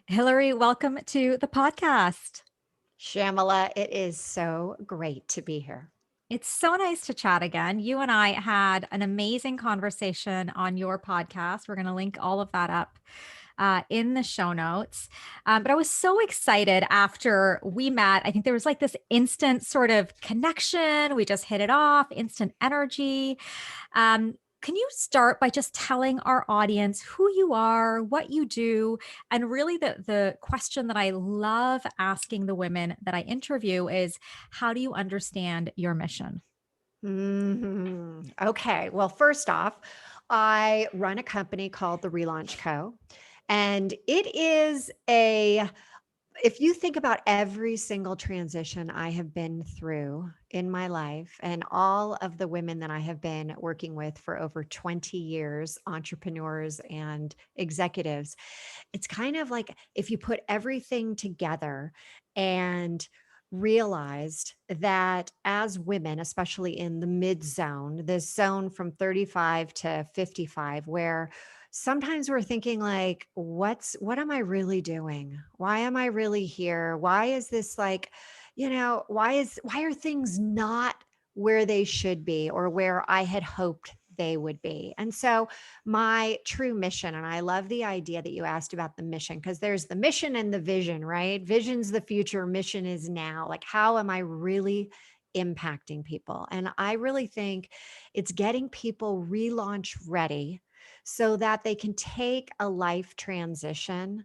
Hilary, welcome to the podcast. Shamala, it is so great to be here. It's so nice to chat again. You and I had an amazing conversation on your podcast. We're going to link all of that up in the show notes. But I was so excited after we met. I think there was like this instant sort of connection. We just hit it off, instant energy. Can you start by just telling our audience who you are, what you do, and really the question that I love asking the women that I interview is, how do you understand your mission? Okay. Well, first off, I run a company called the ReLaunch Co. And it is if you think about every single transition I have been through in my life and all of the women that I have been working with for over 20 years, entrepreneurs and executives, it's kind of like if you put everything together and realized that as women, especially in the mid zone, this zone from 35 to 55, where sometimes we're thinking like, what am I really doing? Why am I really here? Why is this like, why are things not where they should be or where I had hoped they would be? And so my true mission, and I love the idea that you asked about the mission, because there's the mission and the vision, right? Vision's the future, mission is now. Like, how am I really impacting people? And I really think it's getting people relaunch ready so that they can take a life transition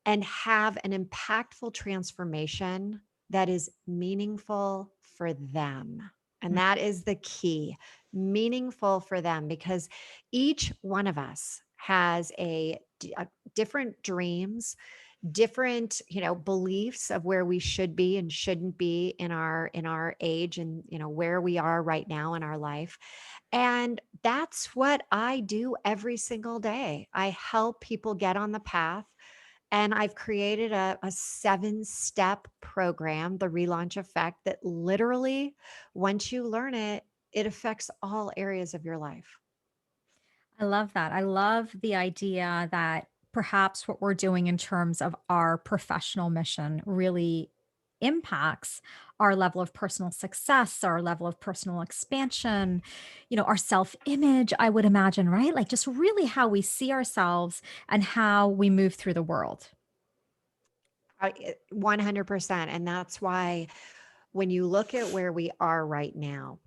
and have an impactful transformation that is meaningful for them. And that is the key, meaningful for them, because each one of us has different dreams, different beliefs of where we should be and shouldn't be in our age, and where we are right now in our life. And that's what I do every single day. I help people get on the path, and I've created a 7-step program, the Relaunch Effect, that literally, once you learn it, it affects all areas of your life. I love that. I love the idea that perhaps what we're doing in terms of our professional mission really impacts our level of personal success, our level of personal expansion, our self-image, I would imagine, right? Like just really how we see ourselves and how we move through the world. 100%. And that's why when you look at where we are right now,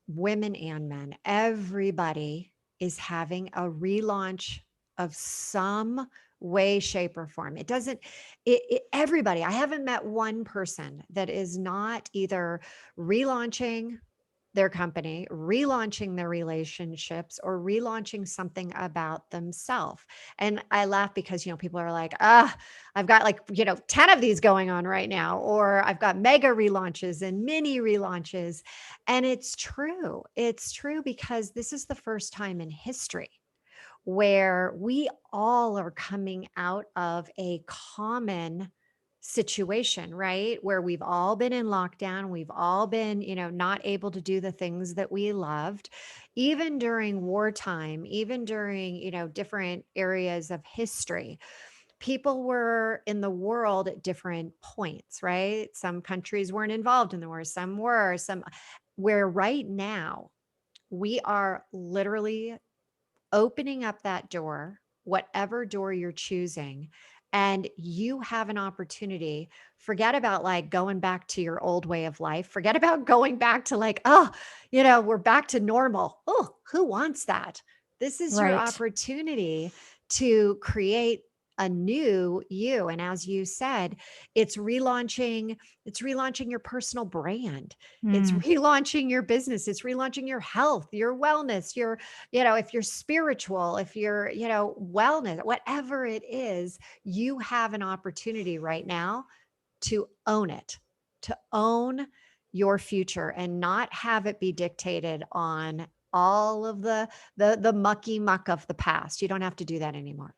women and men, everybody is having a relaunch of some way, shape, or form. It doesn't, everybody, I haven't met one person that is not either relaunching their company, relaunching their relationships, or relaunching something about themselves. And I laugh because, people are like, I've got like, 10 of these going on right now, or I've got mega relaunches and mini relaunches. And it's true. It's true because this is the first time in history where we all are coming out of a common situation, right? Where we've all been in lockdown, we've all been, not able to do the things that we loved, even during wartime, even during, different areas of history. People were in the world at different points, right? Some countries weren't involved in the war, some were, some where right now we are literally opening up that door, whatever door you're choosing, and you have an opportunity. Forget about like going back to your old way of life. Forget about going back to like, we're back to normal. Oh, who wants that? This is your Right. opportunity to create a new you. And as you said, it's relaunching your personal brand. It's Mm. relaunching your business. It's relaunching your health, your wellness, if you're spiritual, if you're, wellness, whatever it is, you have an opportunity right now to own it, to own your future and not have it be dictated on all of the mucky muck of the past. You don't have to do that anymore.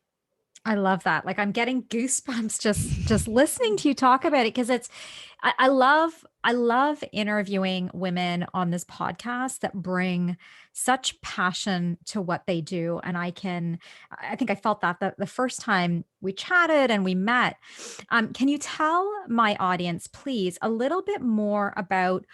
I love that. Like I'm getting goosebumps just listening to you talk about it because I love I love interviewing women on this podcast that bring such passion to what they do. And I think I felt that the first time we chatted and we met. Can you tell my audience, please, a little bit more about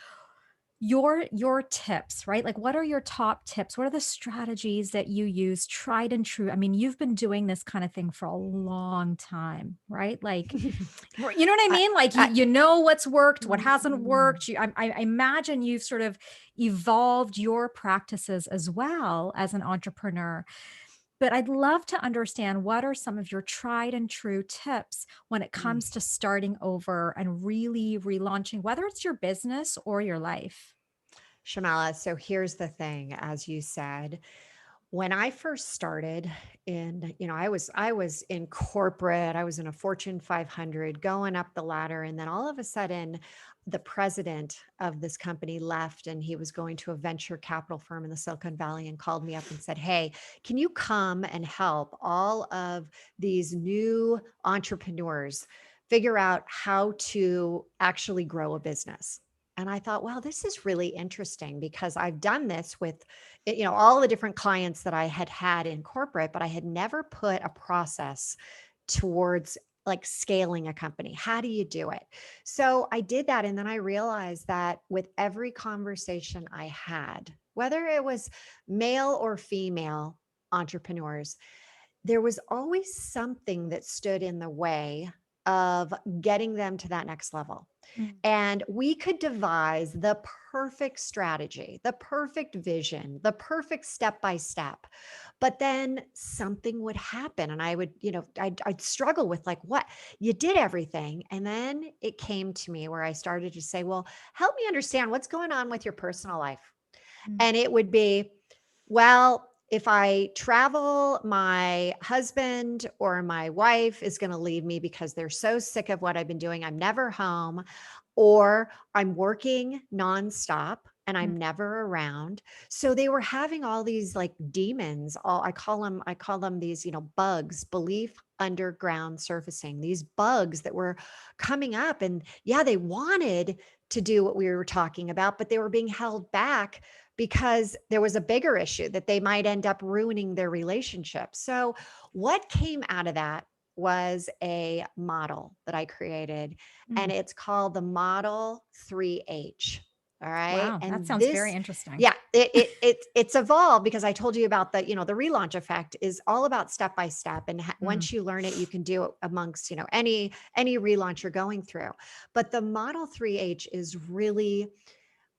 your tips, right? Like, what are your top tips? What are the strategies that you use, tried and true? I mean, you've been doing this kind of thing for a long time, right? Like, you know what I I, mean? Like, I, you know what's worked, what hasn't mm, worked. I imagine you've sort of evolved your practices as well as an entrepreneur. But I'd love to understand, what are some of your tried and true tips when it mm. comes to starting over and really relaunching, whether it's your business or your life? Shamala, so here's the thing, as you said, when I first started in, I was in corporate, I was in a Fortune 500 going up the ladder. And then all of a sudden, the president of this company left and he was going to a venture capital firm in the Silicon Valley and called me up and said, "Hey, can you come and help all of these new entrepreneurs figure out how to actually grow a business?" And I thought, well, this is really interesting because I've done this with all the different clients that I had had in corporate, but I had never put a process towards like scaling a company. How do you do it? So I did that. And then I realized that with every conversation I had, whether it was male or female entrepreneurs, there was always something that stood in the way of getting them to that next level. Mm. And we could devise the perfect strategy, the perfect vision, the perfect step by step. But then something would happen. And I would, I'd struggle with like, what? You did everything. And then it came to me where I started to say, well, help me understand what's going on with your personal life. Mm. And it would be, well, if I travel, my husband or my wife is going to leave me because they're so sick of what I've been doing. I'm never home, or I'm working nonstop and Mm. I'm never around. So they were having all these like demons. All I call them these, bugs, belief underground surfacing, these bugs that were coming up. And yeah, they wanted to do what we were talking about, but they were being held back because there was a bigger issue that they might end up ruining their relationship. So, what came out of that was a model that I created, and Mm. it's called the Model 3H. All right. Wow, that And sounds very this, interesting. yeah, it's evolved because I told you about the relaunch effect is all about step by step. And Mm. once you learn it, you can do it amongst, any relaunch you're going through. But the Model 3H is really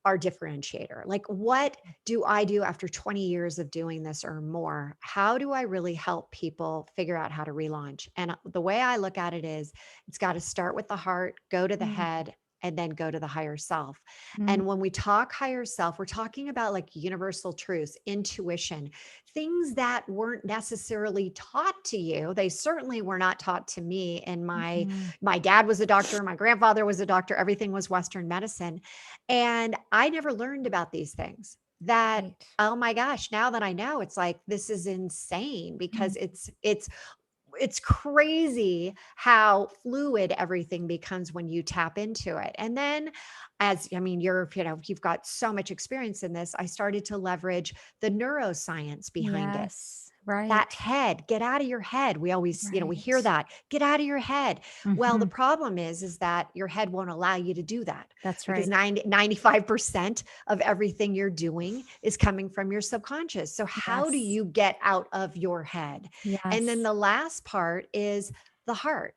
our differentiator. Like, what do I do after 20 years of doing this or more? How do I really help people figure out how to relaunch? And the way I look at it is it's got to start with the heart, go to the Mm. head, and then go to the higher self. Mm. And when we talk higher self, we're talking about like universal truths, intuition, things that weren't necessarily taught to you. They certainly were not taught to me. And Mhm. my dad was a doctor, my grandfather was a doctor, everything was Western medicine. And I never learned about these things that, Right. oh my gosh, now that I know, it's like this is insane because Mm. it's crazy how fluid everything becomes when you tap into it. And then as I mean, you've got so much experience in this. I started to leverage the neuroscience behind it. Yes. That Right. head, get out of your head. We always, we hear Right. that, get out of your head. Well, the Mhm. problem is that your head won't allow you to do that That's because right. 95% of everything you're doing is coming from your subconscious. So how do Yes. you get out of your head? And then Yes. the last part is the heart.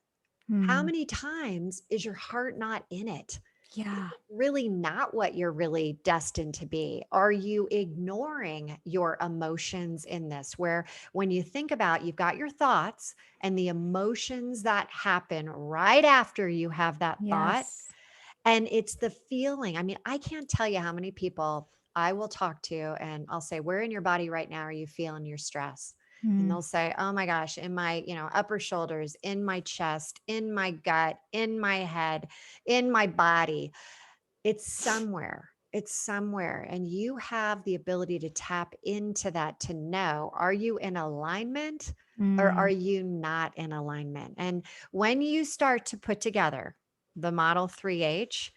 How Mm. many times is your heart not in it? Is Yeah. it really not what you're really destined to be? Are you ignoring your emotions in this? Where when you think about, you've got your thoughts and the emotions that happen right after you have that thought, Yes. and it's the feeling. I mean, I can't tell you how many people I will talk to and I'll say, "Where in your body right now are you feeling your stress?" And Mm. they'll say, "Oh my gosh, in my, upper shoulders, in my chest, in my gut, in my head, in my body." It's somewhere. It's somewhere. And you have the ability to tap into that to know, are you in alignment or are Mm. you not in alignment? And when you start to put together the Model 3H,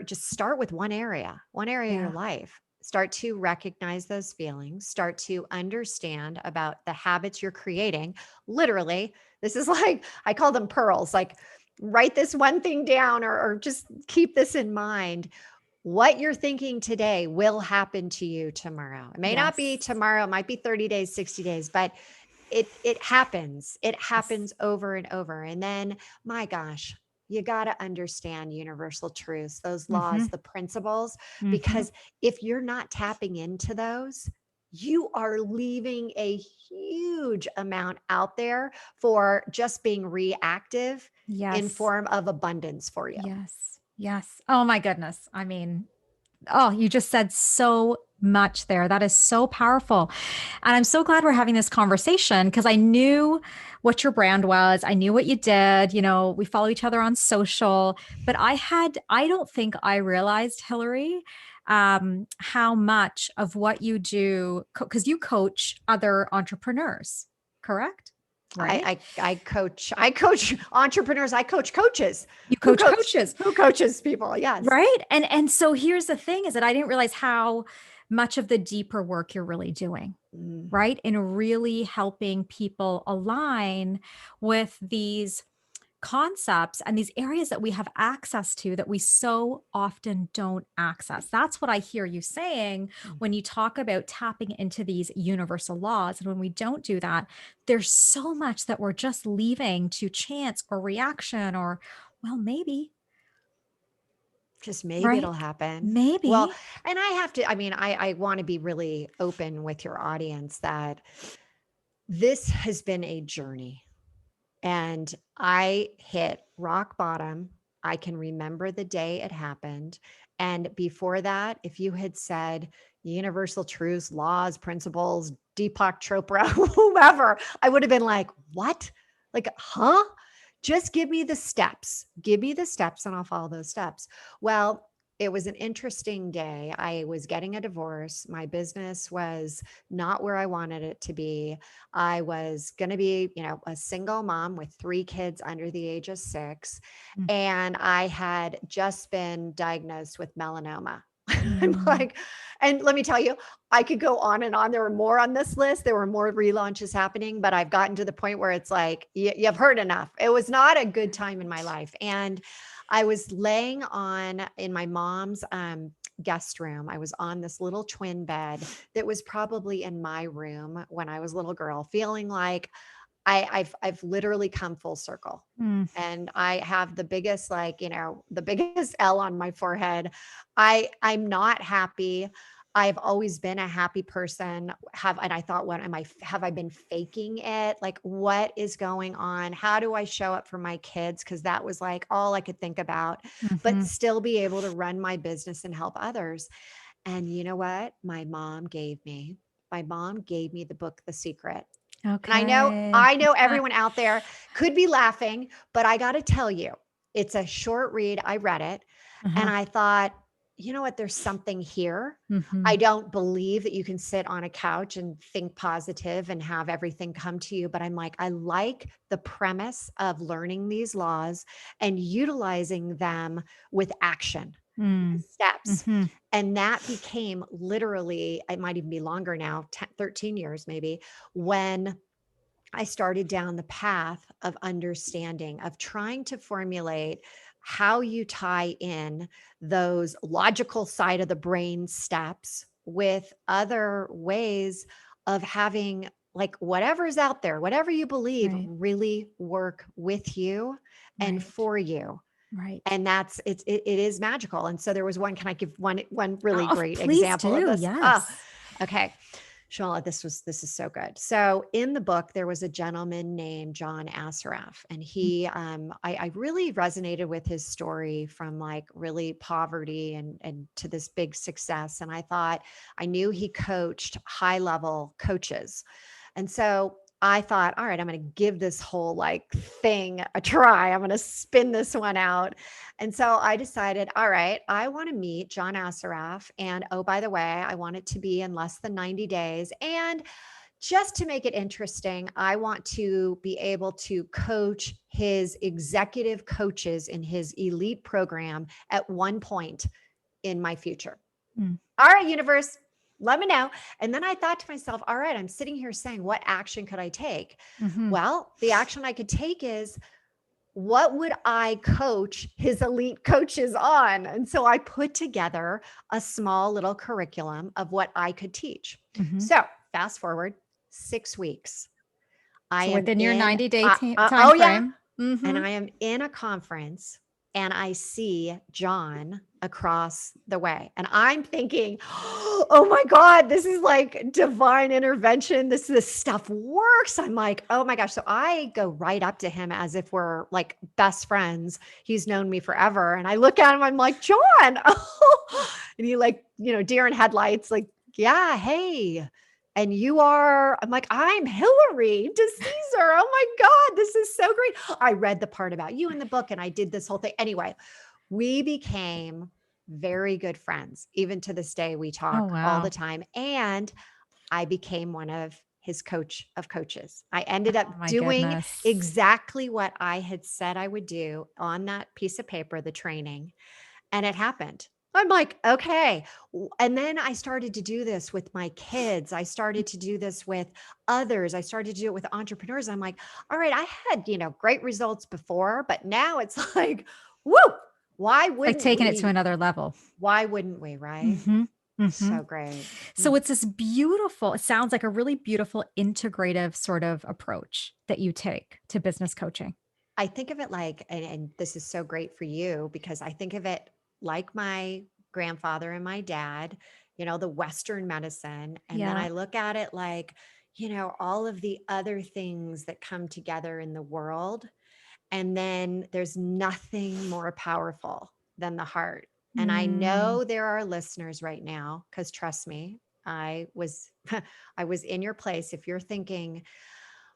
just start with one area of your Yeah. life. Start to recognize those feelings, start to understand about the habits you're creating. Literally, this is like, I call them pearls, like write this one thing down, or just keep this in mind. What you're thinking today will happen to you tomorrow. It may not be Yes. tomorrow, it might be 30 days, 60 days, but it happens. It Yes. happens over and over. And then, my gosh, you got to understand universal truths, those Mm-hmm. laws, the principles, Mm-hmm. because if you're not tapping into those, you are leaving a huge amount out there for just being reactive in Yes. form of abundance for you. Yes. Yes. Oh my goodness. I mean, oh, you just said so much there. That is so powerful. And I'm so glad we're having this conversation because I knew what your brand was. I knew what you did. You know, we follow each other on social, but I don't think I realized, Hilary, how much of what you do, because you coach other entrepreneurs, correct? Right? I coach entrepreneurs. I coach coaches You coach coaches. who coaches people. Yes. Right. And so here's the thing is that I didn't realize how much of the deeper work you're really doing, Mm. right? In really helping people align with these concepts and these areas that we have access to that we so often don't access. That's what I hear you saying when you talk about tapping into these universal laws. And when we don't do that, there's so much that we're just leaving to chance or reaction or, well, maybe, Just maybe right? it'll happen. Well, Maybe. and I have to, I mean, I want to be really open with your audience that this has been a journey, and I hit rock bottom. I can remember the day it happened. And before that, if you had said universal truths, laws, principles, Deepak Chopra, whoever, I would have been like, what? Like, huh? Just give me the steps. Give me the steps and I'll follow those steps. Well, it was an interesting day. I was getting a divorce. My business was not where I wanted it to be. I was going to be, a single mom with 3 kids under the age of 6. And I had just been diagnosed with melanoma. I'm Mm. like, and let me tell you, I could go on and on. There were more on this list. There were more relaunches happening, but I've gotten to the point where it's like, you've heard enough. It was not a good time in my life. And I was laying in my mom's guest room. I was on this little twin bed that was probably in my room when I was a little girl, feeling like I've literally come full circle. Mm. And I have the biggest, the biggest L on my forehead. I'm not happy. I've always been a happy person. And I thought, have I been faking it? Like, what is going on? How do I show up for my kids? Cause that was like all I could think about, but Mhm. still be able to run my business and help others. And you know what? My mom gave me the book, The Secret. And Okay. I know everyone out there could be laughing, but I got to tell you, it's a short read. I read it and Uh-huh. I thought, you know what? There's something here. I Mhm. don't believe that you can sit on a couch and think positive and have everything come to you. But I'm like, I like the premise of learning these laws and utilizing them with action, Mm. with steps. Mhm. And that became literally, it might even be longer now, 10, 13 years maybe, when I started down the path of understanding, of trying to formulate how you tie in those logical side of the brain steps with other ways of having, like, whatever's out there, whatever you believe, Right. really work with you and Right. for you. Right. And it is magical. And so there was one, can I give one really Oh, great please example of do. this? Oh, Yes. okay. Shamala, this is so good. So in the book, there was a gentleman named John Assaraf, and I really resonated with his story from like really poverty and to this big success. And I thought, I knew he coached high level coaches. And so I thought, all right, I'm going to give this whole like thing a try. I'm going to spin this one out. And so I decided, all right, I want to meet John Assaraf. And oh, by the way, I want it to be in less than 90 days. And just to make it interesting, I want to be able to coach his executive coaches in his elite program at one point in my future. Mm. All right, universe, let me know. And then I thought to myself, all right, I'm sitting here saying, what action could I take? Mm-hmm. Well, the action I could take is, what would I coach his elite coaches on? And so I put together a small little curriculum of what I could teach. Mm-hmm. So fast forward 6 weeks. I So am within your in, 90-day time oh yeah. frame. And Mm-hmm. I am in a conference and I see John across the way. And I'm thinking, oh my God, this is like divine intervention. This stuff works. I'm like, oh my gosh. So I go right up to him as if we're like best friends. He's known me forever. And I look at him, I'm like, John. And he like, deer in headlights, like, yeah, hey. And you are, I'm like, I'm Hilary DeCesare. Oh my God, this is so great. I read the part about you in the book and I did this whole thing. Anyway, we became very good friends. Even to this day, we talk Oh, all wow. the time. And I became one of his coach of coaches. I ended up Oh my doing goodness. exactly what I had said I would do on that piece of paper, the training, and it happened. I'm like, okay. And then I started to do this with my kids. I started to do this with others. I started to do it with entrepreneurs. I'm like, all right, I had, great results before, but now it's like, woo, why Like wouldn't taking it to we? another level. Why wouldn't we? Right? Mm-hmm. Mm-hmm. So great. So it's this beautiful, it sounds like a really beautiful integrative sort of approach that you take to business coaching. I think of it like, and this is so great for you because I think of it like my grandfather and my dad, the Western medicine. And then Yeah. I look at it like, all of the other things that come together in the world. And then there's nothing more powerful than the heart. And I Mm, know there are listeners right now, because trust me, I was I was in your place. If you're thinking,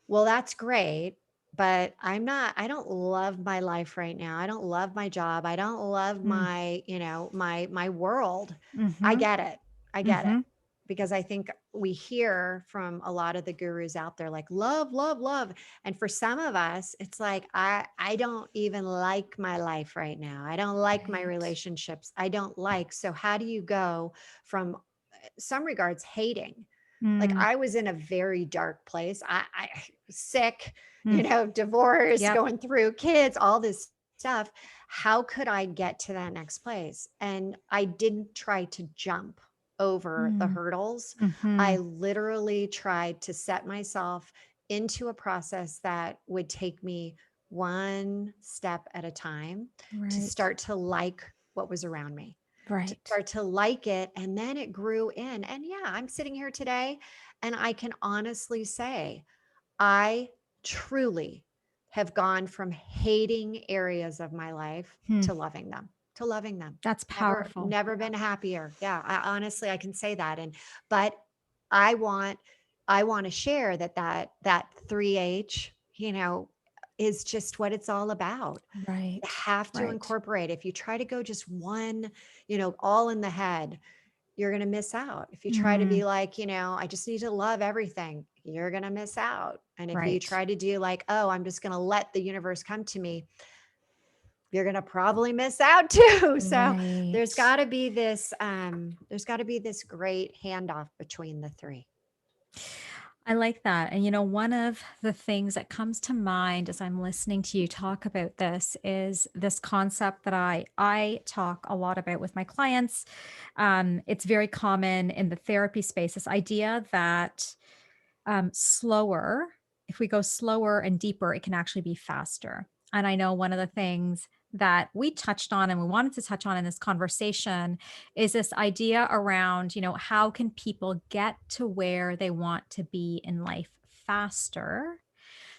well, that's great, but I don't love my life right now. I don't love my job. I don't love mm, my, my world. I mm-hmm. get it. I get it. Mm-hmm. Because I think we hear from a lot of the gurus out there like love, love, love. And for some of us, it's like I don't even like my life right now. I don't like my Right. relationships. I don't like. So how do you go from some regards hating? Like Mm, I was in a very dark place. I sick, mm. divorce, Yep. going through kids, all this stuff. How could I get to that next place? And I didn't try to jump over the Mm, hurdles. I mm-hmm. literally tried to set myself into a process that would take me one step at a time to Right. start to like what was around me, to Right. start to like it. And then it grew in. And yeah, I'm sitting here today and I can honestly say, I truly have gone from hating areas of my life Hmm. to loving them, to loving them. That's Never, powerful. never been happier. Yeah, I honestly, I can say that. But I want, I want to share that 3H, is just what it's all about. You Right. have to Right. incorporate. If you try to go just one, all in the head, you're going to miss out. If you try to Mm, be like, I just need to love everything, you're going to miss out. And if you right. try to do like, oh, I'm just going to let the universe come to me, you're going to probably miss out too. So Right. there's got to be this great handoff between the three. I like that. And one of the things that comes to mind as I'm listening to you talk about this is this concept that I talk a lot about with my clients. It's very common in the therapy space, this idea that slower, if we go slower and deeper, it can actually be faster. And I know one of the things that we touched on and we wanted to touch on in this conversation is this idea around, how can people get to where they want to be in life faster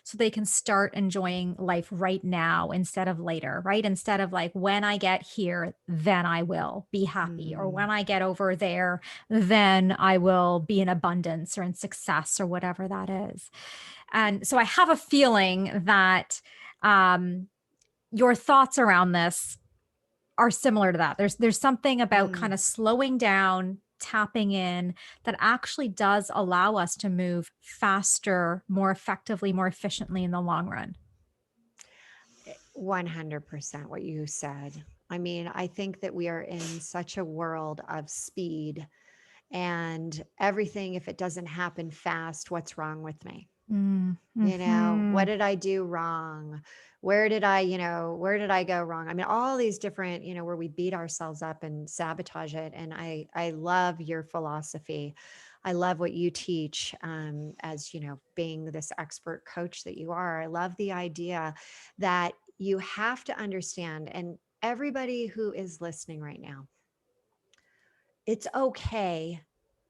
so they can start enjoying life right now instead of later, right? Instead of like, when I get here, then I will be happy. Or Mm, when I get over there, then I will be in abundance or in success or whatever that is. And so I have a feeling that um, your thoughts around this are similar to that. There's something about mm, kind of slowing down tapping in that actually does allow us to move faster, more effectively, more efficiently in the long run. 100% what you said. I mean, I think that we are in such a world of speed and everything. If it doesn't happen fast, what's wrong with me? What Mhm. did I do wrong? Where did I go wrong? I mean, all these different, where we beat ourselves up and sabotage it. And I love your philosophy. I love what you teach, as, being this expert coach that you are. I love the idea that you have to understand, and everybody who is listening right now, it's okay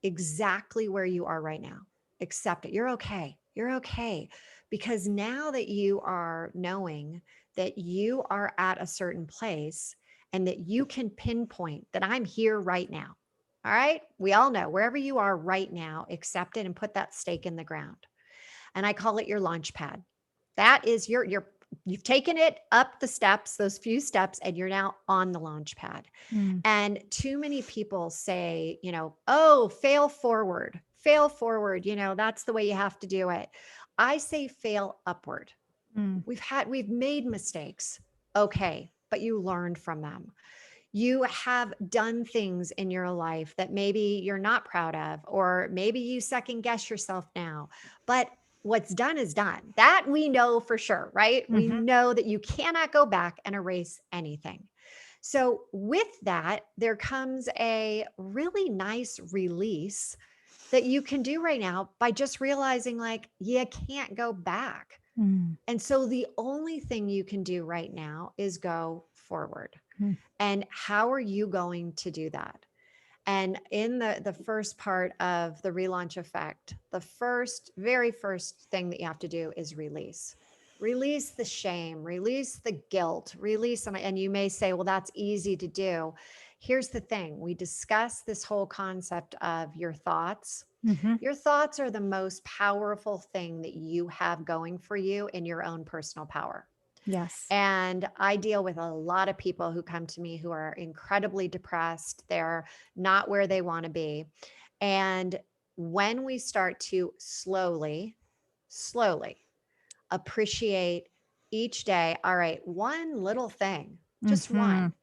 exactly where you are right now. Accept it. You're okay. You're okay. Because now that you are knowing that you are at a certain place and that you can pinpoint that I'm here right now. All right. We all know wherever you are right now, accept it and put that stake in the ground. And I call it your launch pad. That is you've taken it up the steps, those few steps, and you're now on the launch pad. Mm, And too many people say, oh, fail forward, that's the way you have to do it. I say fail upward. mm, We've made mistakes. Okay, but you learned from them. You have done things in your life that maybe you're not proud of, or maybe you second guess yourself now, but what's done is done. That we know for sure, right? We mhm, know that you cannot go back and erase anything. So, with that, there comes a really nice release that you can do right now by just realizing, like, you can't go back. mm, And so, the only thing you can do right now is go forward. mm, And how are you going to do that? And in the first part of the relaunch effect, the very first thing that you have to do is release the shame, release the guilt, release. And you may say, well, that's easy to do. Here's the thing. We discuss this whole concept of your thoughts. mhm. Your thoughts are the most powerful thing that you have going for you in your own personal power. Yes. And I deal with a lot of people who come to me who are incredibly depressed. They're not where they want to be. And when we start to slowly appreciate each day, all right, one little thing, just Mhm, one.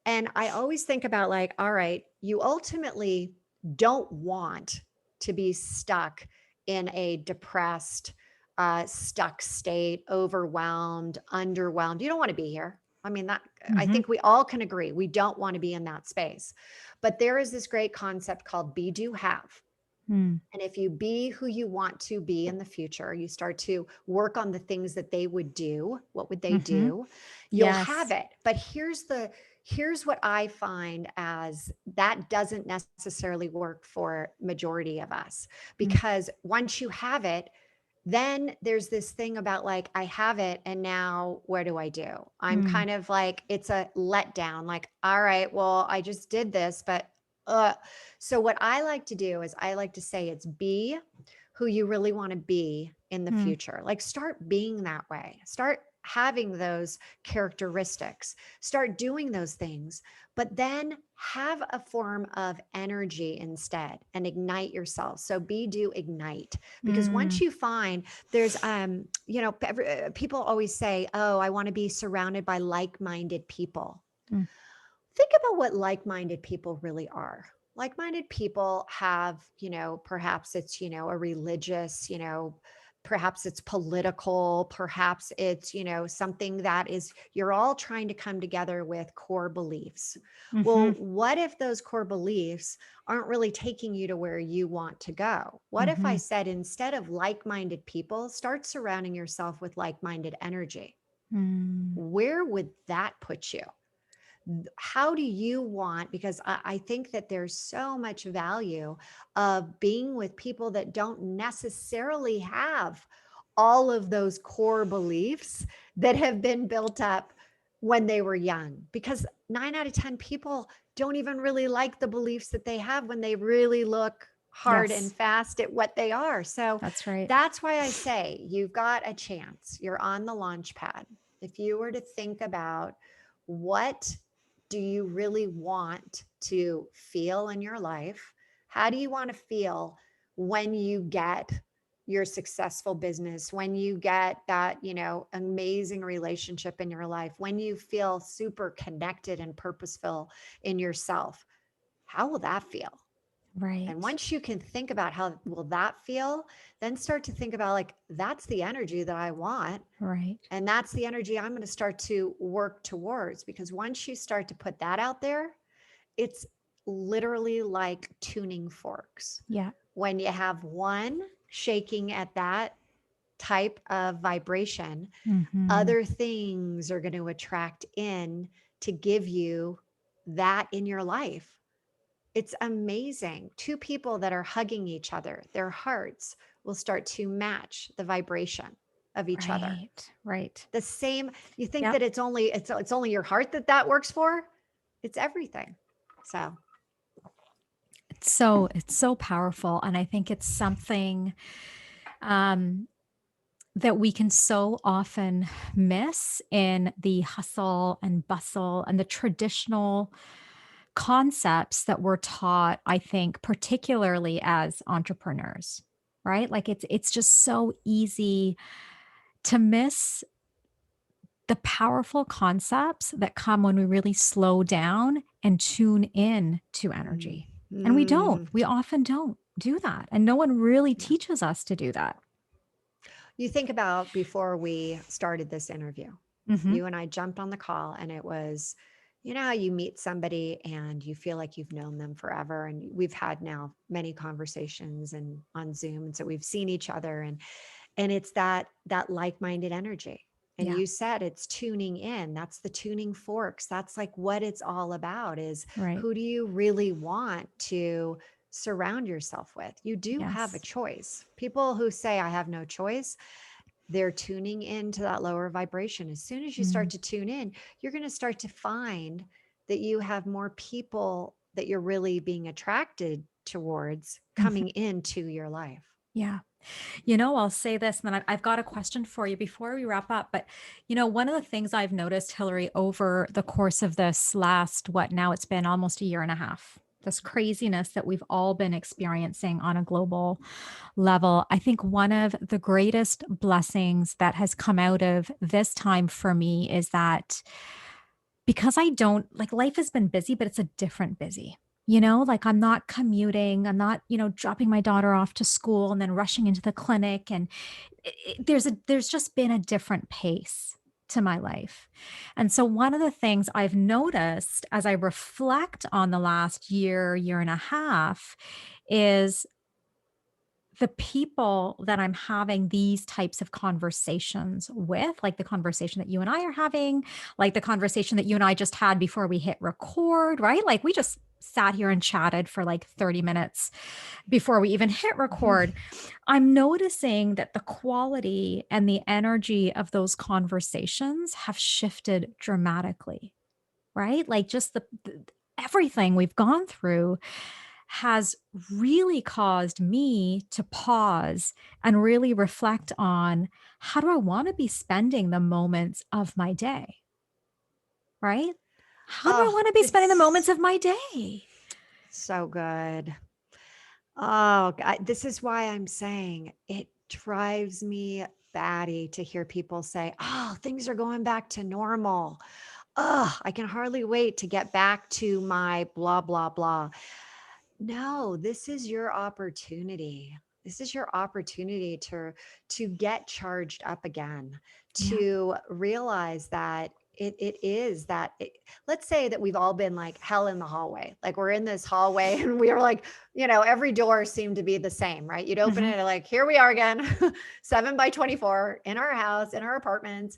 And I always think about, like, all right, you ultimately don't want to be stuck in a depressed, stuck state, overwhelmed, underwhelmed. You don't want to be here. I mean, that I mhm, think we all can agree. We don't want to be in that space. But there is this great concept called be, do, have. mm, And if you be who you want to be in the future, you start to work on the things that they would do. What would they mhm. do? You'll have Yes. it. But here's what I find, as that doesn't necessarily work for majority of us, Mm, because once you have it, then there's this thing about, like, I have it and now what do I do? I'm mm, kind of like, it's a letdown, like, all right, well, I just did this, but uh so what I like to do is I like to say it's be who you really want to be in the mm, future. Like, start being that way. Start having those characteristics. Start doing those things, but then have a form of energy instead and ignite yourself. So be, do, ignite. Because once mm, you find there's people always say, "Oh, I want to be surrounded by like-minded people." mm, Think about what like-minded people really are. Like-minded people have, perhaps it's, a religious, perhaps it's political, perhaps it's, something that is, you're all trying to come together with core beliefs. Well, mhm, what if those core beliefs aren't really taking you to where you want to go? What if I mhm, said, instead of like-minded people, start surrounding yourself with like-minded energy? mm, Where would that put you? How do you want, because I think that there's so much value of being with people that don't necessarily have all of those core beliefs that have been built up when they were young, because 9 out of 10 people don't even really like the beliefs that they have when they really look hard and yes, fast at what they are. So that's right. that's why I say you've got a chance. You're on the launch pad. If you were to think about, what do you really want to feel in your life? How do you want to feel when you get your successful business, when you get that, amazing relationship in your life, when you feel super connected and purposeful in yourself? How will that feel? And Right. once you can think about how will that feel, then start to think about like, that's the energy that I want. Right. And that's the energy I'm going to start to work towards. Because once you start to put that out there, it's literally like tuning forks. Yeah. When you have one shaking at that type of vibration, Mm-hmm. other things are going to attract in to give you that in your life. It's amazing. Two people that are hugging each other, their hearts will start to match the vibration of each other. Right. Right. The same, you think Yep. that it's only your heart that works for? It's everything. So, It's so powerful. And I think it's something um, that we can so often miss in the hustle and bustle and the traditional concepts that we're taught, I think, particularly as entrepreneurs, right? Like it's just so easy to miss the powerful concepts that come when we really slow down and tune in to mm, energy. And we don't. mm, We often don't do that. And no one really yeah. teaches us to do that. You think about before we started this interview, Mhm. you and I jumped on the call and it was, how you meet somebody and you feel like you've known them forever. And we've had now many conversations and on Zoom. And so we've seen each other and it's that like-minded energy. And Yeah, you said it's tuning in. That's the tuning forks. That's like what it's all about is right. who do you really want to surround yourself with? You do have a Yes. choice. People who say I have no choice, they're tuning into that lower vibration. As soon as you Mm. start to tune in, you're going to start to find that you have more people that you're really being attracted towards Mhm. coming into your life. Yeah. I'll say this, and then I've got a question for you before we wrap up. But, one of the things I've noticed, Hilary, over the course of this last, what now it's been almost a year and a half, this craziness that we've all been experiencing on a global level. I think one of the greatest blessings that has come out of this time for me is that because I don't like life has been busy, but it's a different busy. Like I'm not commuting, I'm not, dropping my daughter off to school and then rushing into the clinic. And there's just been a different pace to my life. And so one of the things I've noticed as I reflect on the last year and a half is the people that I'm having these types of conversations with, like the conversation that you and I are having, like the conversation that you and I just had before we hit record, right? Like we just sat here and chatted for like 30 minutes before we even hit record. I'm noticing that the quality and the energy of those conversations have shifted dramatically, right? Like just the everything we've gone through has really caused me to pause and really reflect on how do I want to be spending the moments of my day, right? How do I Oh, want to be spending the moments it's of my day? so good. Oh, this is why I'm saying it drives me batty to hear people say, oh, things are going back to normal. Oh, I can hardly wait to get back to my blah, blah, blah. No, this is your opportunity. This is your opportunity to get charged up again, Yeah. to realize that it is that let's say that we've all been like hell in the hallway. Like we're in this hallway and we are like, every door seemed to be the same, right? You'd open Hmm. it and like, here we are again, 7 by 24 in our house, in our apartments,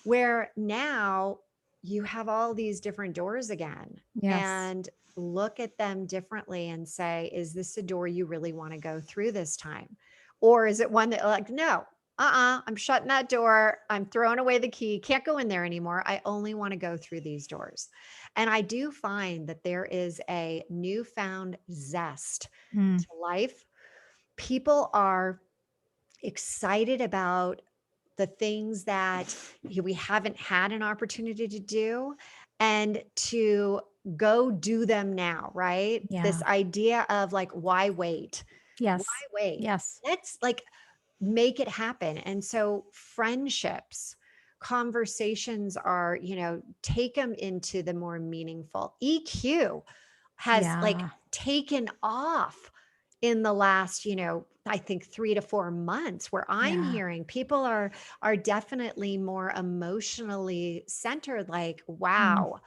where now you have all these different doors again. Yes. And look at them differently and say, is this a door you really want to go through this time? Or is it one that like, no, I'm shutting that door. I'm throwing away the key. Can't go in there anymore. I only want to go through these doors. And I do find that there is a newfound zest Mm. to life. People are excited about the things that we haven't had an opportunity to do. and to go do them now, right? This Yeah. idea of like, why wait? Why Yes. wait? Yes. Let's like make it happen. And so friendships, conversations are, take them into the more meaningful. EQ has like Yeah. taken off in the last, I think 3 to 4 months, where I'm Yeah. hearing people are definitely more emotionally centered, like, Mm. wow,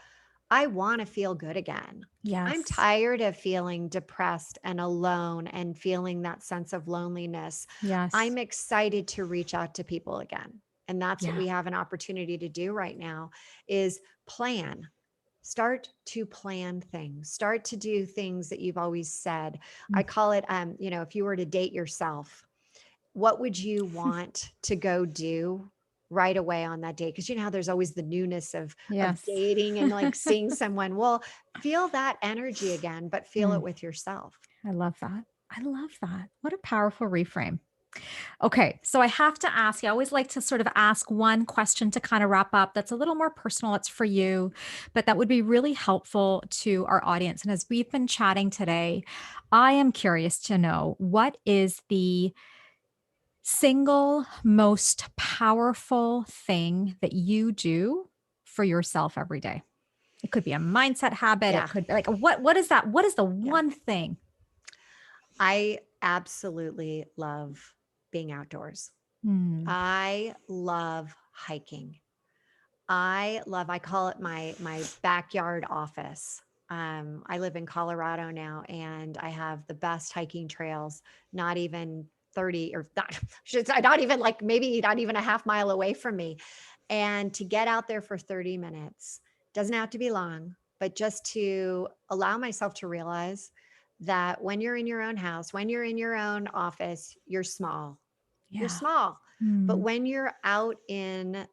I want to feel good again. I'm Yes. tired of feeling depressed and alone and feeling that sense of loneliness. Yes. I'm excited to reach out to people again. And that's what Yeah. we have an opportunity to do right now is plan. Start to plan things. Start to do things that you've always said. I Mm. call it if you were to date yourself, what would you want to go do right away on that date? Because you know how there's always the newness of Yes. dating and like seeing someone. Well, feel that energy again, but feel it Mm. with yourself. I love that. I love that. What a powerful reframe. Okay, so I have to ask you, I always like to sort of ask one question to kind of wrap up that's a little more personal. It's for you, but that would be really helpful to our audience. And as we've been chatting today, I am curious to know what is the single most powerful thing that you do for yourself every day? It could be a mindset habit. It Yeah. could be like what is that? What is the Yeah. one thing? I absolutely love being outdoors. Hmm. I love hiking. I call it my backyard office. I live in Colorado now and I have the best hiking trails, not even 30 or not, should say not even like maybe not even a half mile away from me. And to get out there for 30 minutes doesn't have to be long, but just to allow myself to realize that when you're in your own house, when you're in your own office, you're small. You're Yeah. small. But Hmm. when you're out in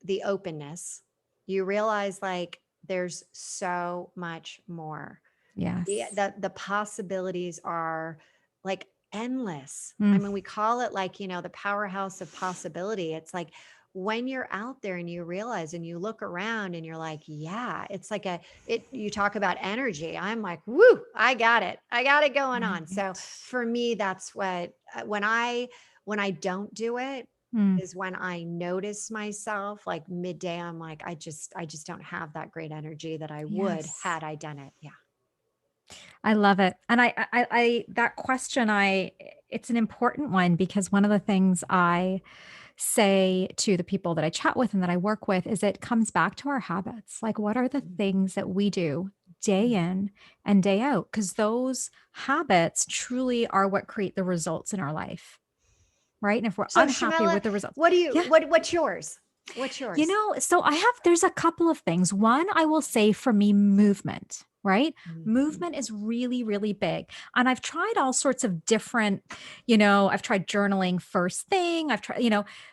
the openness, you realize like there's so much more. Yes. The possibilities are like endless. I Mm. mean, we call it like, the powerhouse of possibility. It's like when you're out there and you realize and you look around and you're like, yeah, it's like you talk about energy. I'm like, woo, I got it. I got it going on. So Right. for me, that's what, when I don't do it, Mm. is when I notice myself like midday, I'm like, I just don't have that great energy that I would Yes. had I done it. Yeah. I love it. And that question, it's an important one because one of the things I say to the people that I chat with and that I work with is it comes back to our habits. Like, what are the things that we do day Mhm. in and day out? Because those habits truly are what create the results in our life. Right. And if we're So unhappy Shamela, with the results, what do you yeah. what's yours? What's yours? So there's a couple of things. One, I will say for me, movement, right? Mhm. Movement is really, really big. And I've tried all sorts of different, I've tried journaling first thing. I've tried,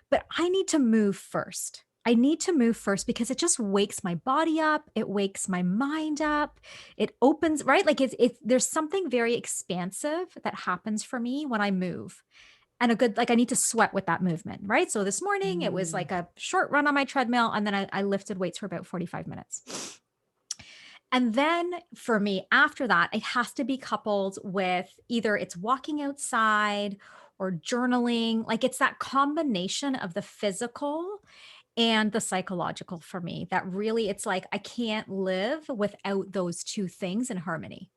but I need to move first. I need to move first because it just wakes my body up. It wakes my mind up. It opens, right? Like there's something very expansive that happens for me when I move and like I need to sweat with that movement, right? So this morning it was Mm. like a short run on my treadmill and then I lifted weights for about 45 minutes. And then for me, after that, it has to be coupled with either it's walking outside or journaling. Like it's that combination of the physical and the psychological for me that really, it's like I can't live without those two things in harmony.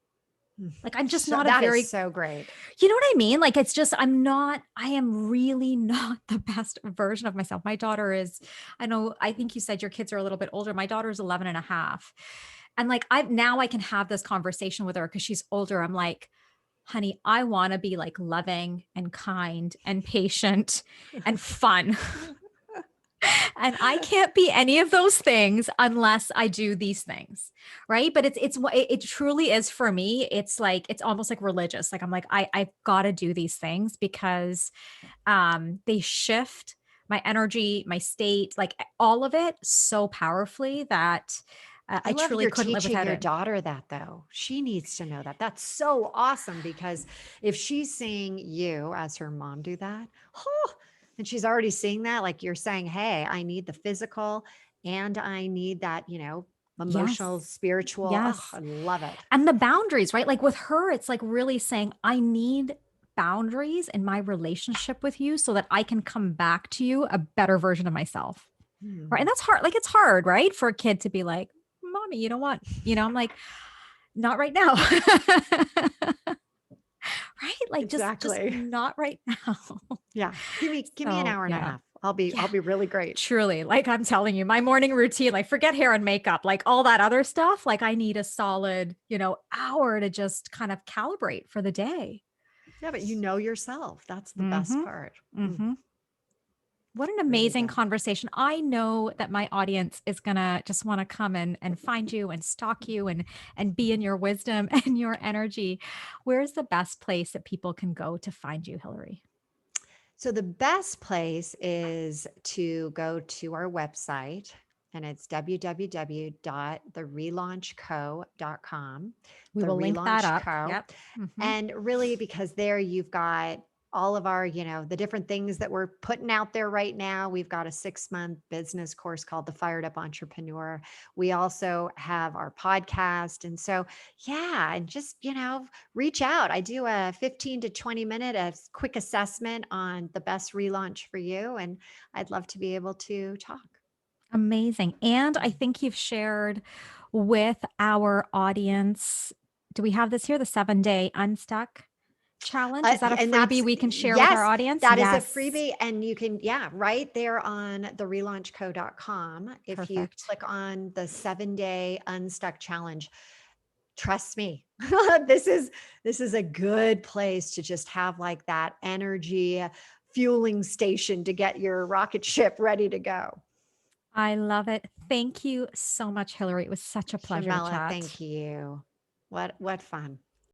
Mm. Like I'm just So not a that is very so great. you know what I mean? Like, it's just, I am really not the best version of myself. My daughter is, I think you said your kids are a little bit older. My daughter's 11 and a half. And like, now I can have this conversation with her because she's older. I'm like, honey, I want to be like loving and kind and patient and fun. And I can't be any of those things unless I do these things. Right. But it truly is for me. It's like, it's almost like religious. Like I'm like, I've got to do these things because they shift my energy, my state, like all of it so powerfully that I I love truly you're couldn't live teaching without your it. daughter that though. She needs to know that. That's so awesome because if she's seeing you as her mom do that, oh, and she's already seeing that, like you're saying, hey, I need the physical and I need that, emotional, Yes. spiritual. Oh, Yes. I love it. And the boundaries, right? Like with her, it's like really saying, I need boundaries in my relationship with you so that I can come back to you a better version of myself. Right. And Hmm. that's hard. Like it's hard, right? For a kid to be like, Mommy, you don't want, I'm like, not right now. Right? Like just Exactly. not right now. Yeah. Give me an So hour and a yeah. half. I'll Yeah. be really great. Truly, like I'm telling you, my morning routine, like forget hair and makeup, like all that other stuff, like I need a solid, hour to just kind of calibrate for the day. Yeah, but you know yourself. That's the best Mhm. part. Mm, Mhm. What an really amazing good. conversation. I know that my audience is going to just want to come and find you and stalk you and be in your wisdom and your energy. Where's the best place that people can go to find you, Hilary? So the best place is to go to our website, and it's www.therelaunchco.com, We the will link that Relaunch up. Co. Yep. Mhm. And really, because there you've got all of our, the different things that we're putting out there right now. We've got a 6-month business course called The Fired Up Entrepreneur. We also have our podcast. And so, yeah, and just, reach out. I do a 15 to 20 minute quick assessment on the best relaunch for you. And I'd love to be able to talk. Amazing. And I think you've shared with our audience. Do we have this here? The 7-day unstuck challenge. Is that a And freebie that's we can share with our yes, audience? that is a Yes. freebie, and you can, yeah, right there on the relaunchco.com. If you Perfect. click on the 7-day unstuck challenge, trust me, this is a good place to just have like that energy fueling station to get your rocket ship ready to go. I love it. Thank you so much, Hilary. It was such a pleasure to Shamela, chat. thank you. What fun.